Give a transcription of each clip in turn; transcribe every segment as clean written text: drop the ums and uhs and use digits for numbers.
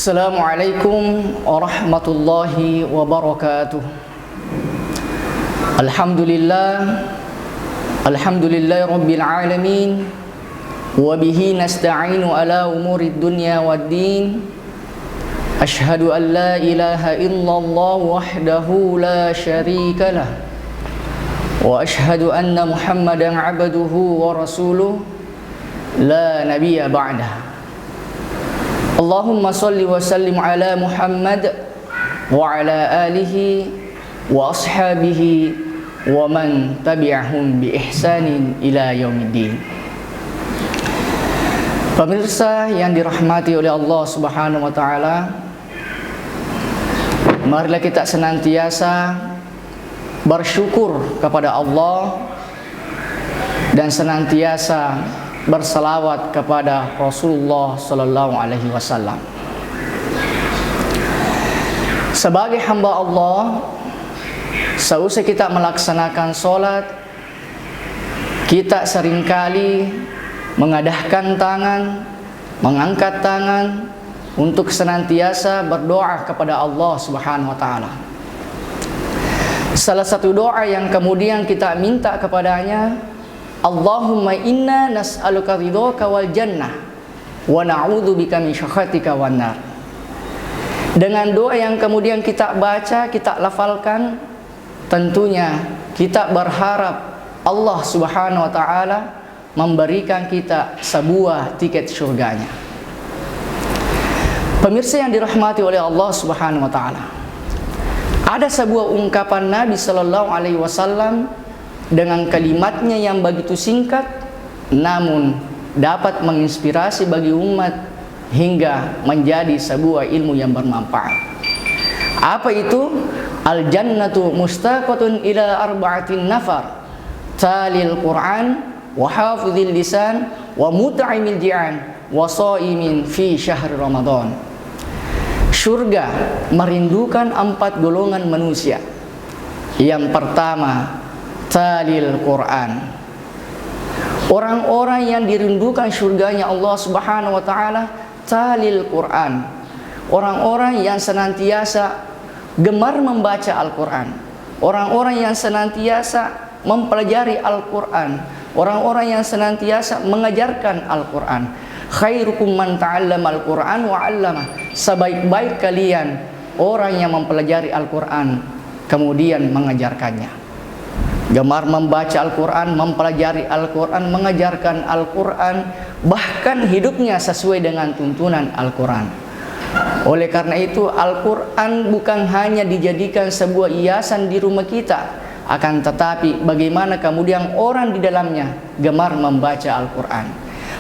Assalamualaikum warahmatullahi wabarakatuh. Alhamdulillahi rabbil alamin. Wa bihi nasta'inu ala umurid dunya waddin. Ashhadu an la ilaha illallah wahdahu la syarika lah. Wa ashhadu anna Muhammadan abduhu wa rasuluh la nabiyya ba'dah. Allahumma salli wa sallim ala Muhammad wa ala alihi wa ashabihi wa man tabi'ahum bi ihsanin ila yaumiddin. Pemirsa yang dirahmati oleh Allah Subhanahu wa taala, marilah kita senantiasa bersyukur kepada Allah dan senantiasa bersalawat kepada Rasulullah sallallahu alaihi wasallam. Sebagai hamba Allah, seusai kita melaksanakan sholat, kita seringkali mengadahkan tangan, mengangkat tangan untuk senantiasa berdoa kepada Allah Subhanahu wa taala. Salah satu doa yang kemudian kita minta kepadanya, Allahumma inna nas'aluka ridhaka wal jannah wa na'udzubika min syakhatika wan nar. Dengan doa yang kemudian kita baca, kita lafalkan, tentunya kita berharap Allah Subhanahu wa taala memberikan kita sebuah tiket surganya. Pemirsa yang dirahmati oleh Allah Subhanahu wa taala, ada sebuah ungkapan Nabi sallallahu alaihi wasallam dengan kalimatnya yang begitu singkat, namun dapat menginspirasi bagi umat hingga menjadi sebuah ilmu yang bermanfaat. Apa itu? Al-jannatu mustaqatun ila arba'atin nafar, talil Qur'an, wa hafizil lisan, wa mut'imil ji'an, wa sha'imin fi syahr Ramadan. Surga merindukan 4 golongan manusia. Yang pertama, talil Quran. Orang-orang yang dirindukan surganya Allah Subhanahu wa taala, talil Quran. Orang-orang yang senantiasa gemar membaca Al-Quran. Orang-orang yang senantiasa mempelajari Al-Quran. Orang-orang yang senantiasa mengajarkan Al-Quran. Khairukum man ta'allama Al-Quran wa 'allamah. Sebaik-baik kalian orang yang mempelajari Al-Quran kemudian mengajarkannya. Gemar membaca Al-Quran, mempelajari Al-Quran, mengajarkan Al-Quran, bahkan hidupnya sesuai dengan tuntunan Al-Quran. Oleh karena itu, Al-Quran bukan hanya dijadikan sebuah hiasan di rumah kita, akan tetapi bagaimana kemudian orang di dalamnya gemar membaca Al-Quran.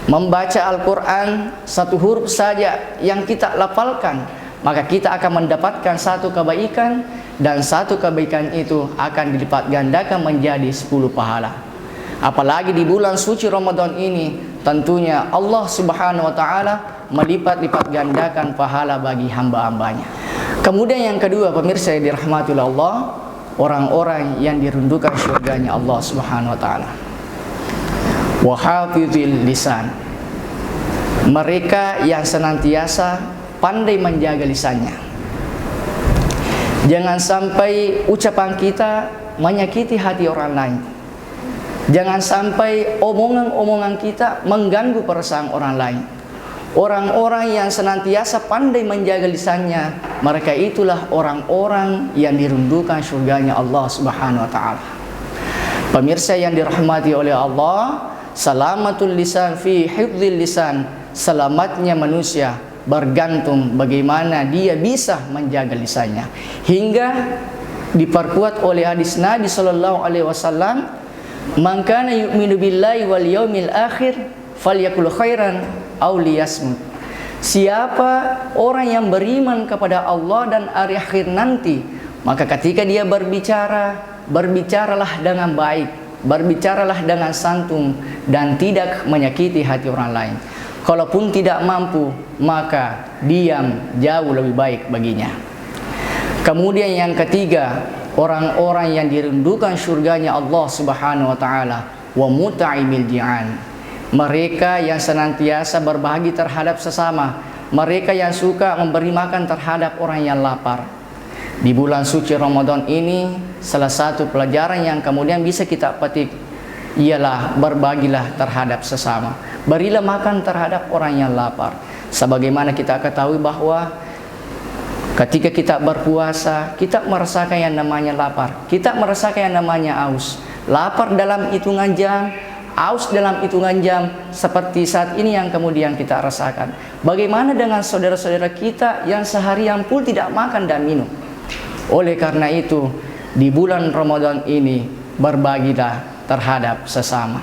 Membaca Al-Quran, satu huruf saja yang kita lafalkan, maka kita akan mendapatkan satu kebaikan, dan satu kebaikan itu akan dilipat gandakan menjadi 10 pahala. Apalagi di bulan suci Ramadan ini, tentunya Allah Subhanahu wa taala melipat-lipat gandakan pahala bagi hamba-hambanya. Kemudian yang kedua, pemirsa yang dirahmati oleh Allah, orang-orang yang dirindukan surganya Allah Subhanahu wa taala. Wa hafizil lisan. Mereka yang senantiasa pandai menjaga lisannya. Jangan sampai ucapan kita menyakiti hati orang lain. Jangan sampai omongan-omongan kita mengganggu perasaan orang lain. Orang-orang yang senantiasa pandai menjaga lisannya, mereka itulah orang-orang yang dirindukan surganya Allah Subhanahu wa taala. Pemirsa yang dirahmati oleh Allah, salamatul lisan fi hifdzil lisan. Selamatnya manusia bergantung bagaimana dia bisa menjaga lisannya, hingga diperkuat oleh hadis Nabi sallallahu alaihi wasallam, "Man kana yu'minu billahi wal yaumil akhir falyakul khairan aw liyasmut." Siapa orang yang beriman kepada Allah dan hari akhir nanti, maka ketika dia berbicara, berbicaralah dengan baik, berbicaralah dengan santun dan tidak menyakiti hati orang lain. Kalaupun tidak mampu, maka diam jauh lebih baik baginya. Kemudian yang ketiga, orang-orang yang dirindukan surganya Allah Subhanahu wa taala, wa muta'imil ji'an. Mereka yang senantiasa berbagi terhadap sesama, mereka yang suka memberi makan terhadap orang yang lapar. Di bulan suci Ramadan ini, salah satu pelajaran yang kemudian bisa kita petik ialah berbagilah terhadap sesama. Berilah makan terhadap orang yang lapar. Sebagaimana kita ketahui bahwa ketika kita berpuasa, kita merasakan yang namanya lapar, kita merasakan yang namanya aus. Lapar dalam hitungan jam, aus dalam hitungan jam, seperti saat ini yang kemudian kita rasakan. Bagaimana dengan saudara-saudara kita yang seharian pun tidak makan dan minum? Oleh karena itu, di bulan Ramadan ini berbagilah terhadap sesama.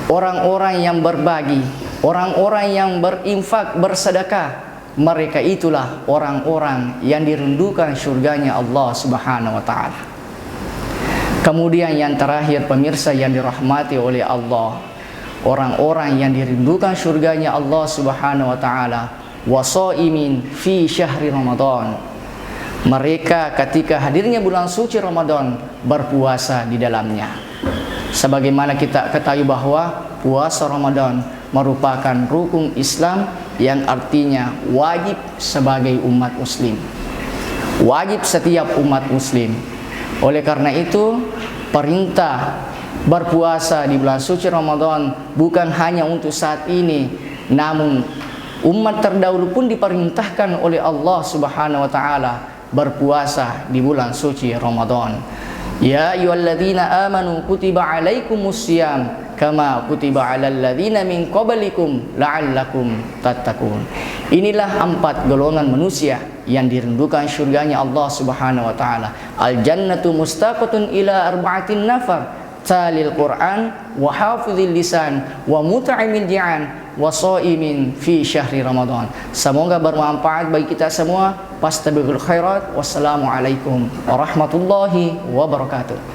Orang-orang yang berbagi, orang-orang yang berinfak, bersedekah, mereka itulah orang-orang yang dirindukan surganya Allah Subhanahu wa taala. Kemudian yang terakhir, pemirsa yang dirahmati oleh Allah, orang-orang yang dirindukan surganya Allah Subhanahu wa taala, wasaimin fi syahri Ramadan. Mereka ketika hadirnya bulan suci Ramadan berpuasa di dalamnya. Sebagaimana kita ketahui bahwa puasa Ramadan merupakan rukun Islam yang artinya wajib sebagai umat muslim. Wajib setiap umat muslim. Oleh karena itu, perintah berpuasa di bulan suci Ramadan bukan hanya untuk saat ini, namun umat terdahulu pun diperintahkan oleh Allah Subhanahu wa taala berpuasa di bulan suci Ramadan. Ya ayyuhalladzina amanu kutiba alaikumus syiyam kama kutiba alal ladzina min qablikum la'allakum tattaqun. Inilah 4 golongan manusia yang dirindukan surganya Allah Subhanahu wa taala. Al jannatu mustaqatun ila arba'atin nafar, talil Quran wa hafizil lisan wa mut'imil ji'an wa shaimin fi syahri Ramadan. Semoga bermanfaat bagi kita semua. Fastabiqul khairat. Wassalamualaikum warahmatullahi wabarakatuh.